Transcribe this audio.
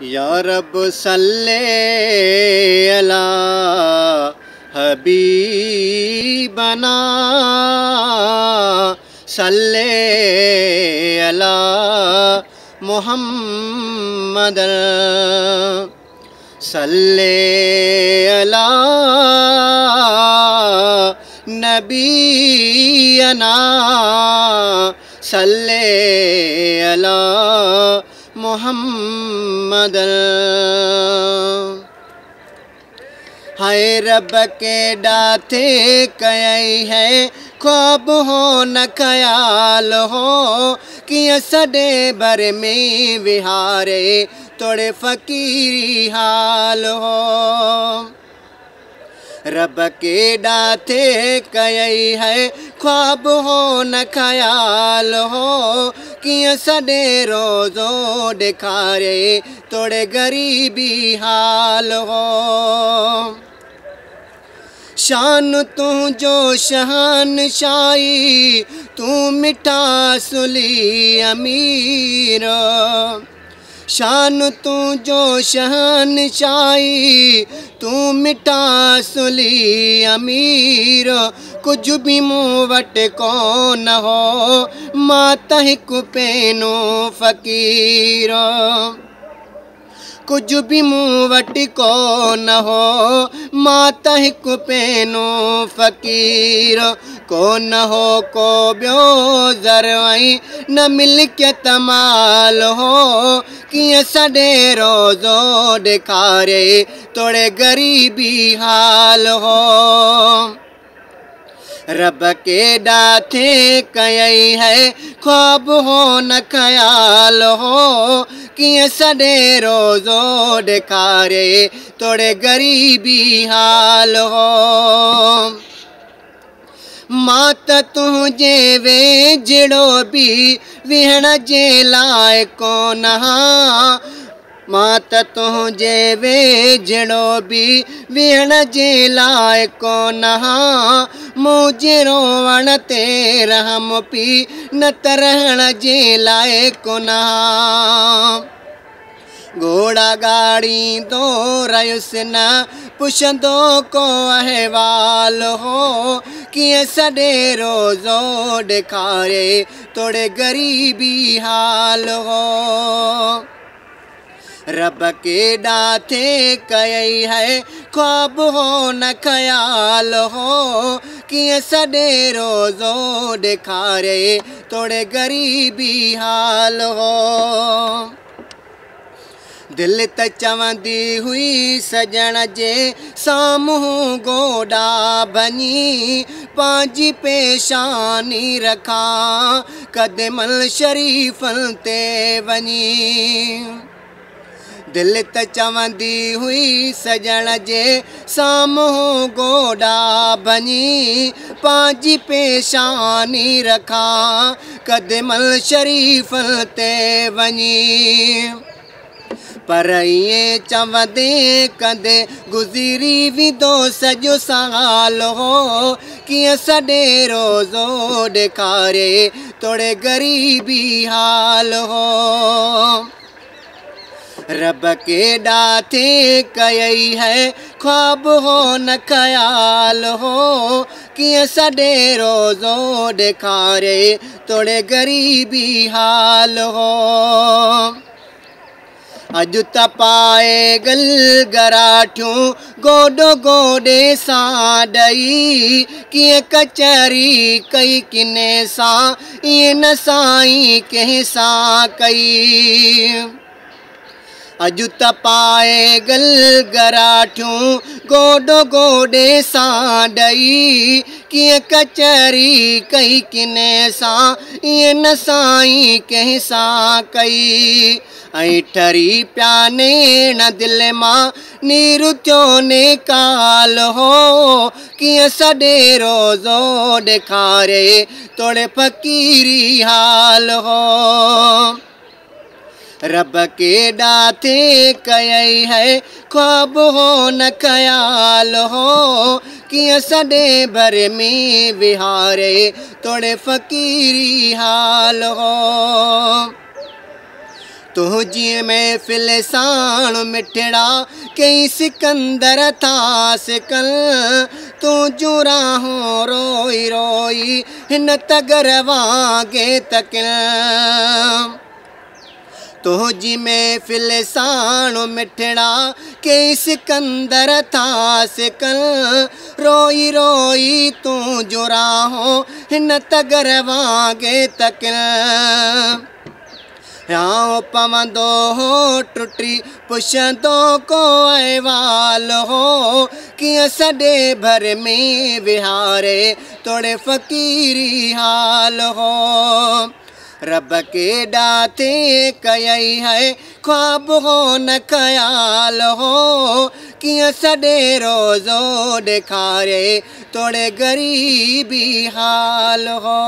या रब सल्ले अला हबीबना सल्ले अला मुहम्मद सल्ले अला नबीना सल्ले अला मुहम्मद। हाय रब के डाथे कई है ख्वाब हो न ख्याल हो कि सडे भर में विहारे तोड़े फकीरी हाल हो। रब के डाथे कई है ख्वाब हो न ख्याल हो कि सडे रोज़ो दिखारे तोड़े गरीबी हाल हो। शान तू जो शहान शाही तू मिठा सुली अमीर शान तू जो शहान शाही तू मिठा सुली अमीर कुछ भी मुँह वट को न हो माता हिकु पेनो फ़कीर कुछ भी मुँह वट को न हो माता हिकु पेनो फ़कीर को न हो को ब्यो ज़रवाई न मिल्कियत माल हो कि सडे रोज़ो दिखारे तोड़े गरीबी हाल हो। रब के डाथे कई है ख्वाब हो न ख्याल हो कि सडे रोज़ो दिखारे तोड़े गरीबी हाल हो। मात तुझे वे जिड़ो भी विहण जे लायको नहा मात तुझे वे जिड़ो भी विहण जे लायको नहा मुझे रोवण ते रहम पी न तरहण जे लायको नहा। घोड़ा गाड़ी दो रयुस न पुछंदो को अहवाल हो कि सडे रोज़ो दिखारे तोड़े गरीबी हाल हो। रब के डाथे कई है ख्वाब हो न ख्याल हो कि सडे रोज़ो दिखारे तोड़े गरीबी हाल हो। दिल त चवंदी हुई सजण जे साम्हूं गोॾा भञी पंहिंजी पेशानी रखां कदमल शरीफ़नि ते वञी। दिल त चवंदी हुई सजण जे साम्हूं गोॾा भञी पंहिंजी पेशानी रखां कदमल शरीफ़नि ते वञी। पर इएं चवंदे कंदे गुज़िरी विदो सॼो साल हो कि सडे रोज़ो दिखारे तोड़े गरीबी हाल हो। रब के डाथे कई है ख्वाब हो न ख्याल हो कि सडे रोज़ो दिखारे तोड़े गरीबी हाल हो। अज त पाए गल गराठियूं गोॾो गोॾे सां ॾई कीअं कचहरी कई किने सां ईअं न साईं कंहिं सां कई। अज त पाए गल गराठियूं गोॾो गोॾे सां ॾई कीअं कचहरी कई किने सां ईअं न साईं कंहिं सां कई। ऐं ठरी प्याने न दिल मां नीर थियो ने काल हो कीअं सडे रोज़ो दिखारे तोड़े फ़कीरी हाल हो। रब के डाथे कई है ख्वाब हो न ख्याल हो कि सडे भर में विहारे तोड़े फ़कीरी हाल हो। तुझी महफिल साण मिठड़ा कई सिकंदर था सिकल तू जुरा हो रोई रोई हिन तगर वागे तकिल तुझी महफिल साण मिठड़ा कई सिकंदर था सिकल रोई रोई तू जुरा हो हिन तगर वागे तकिल राव पवंदो हो टुटी पुछंदो को अहवाल हो कि सॾे भर में विहारे तोड़े फ़कीरी हाल हो रब के डाते कयई है ख्वाब हो न ख्याल हो कि सॾे रोज़ो ॾेखारे तोड़े गरीबी हाल हो।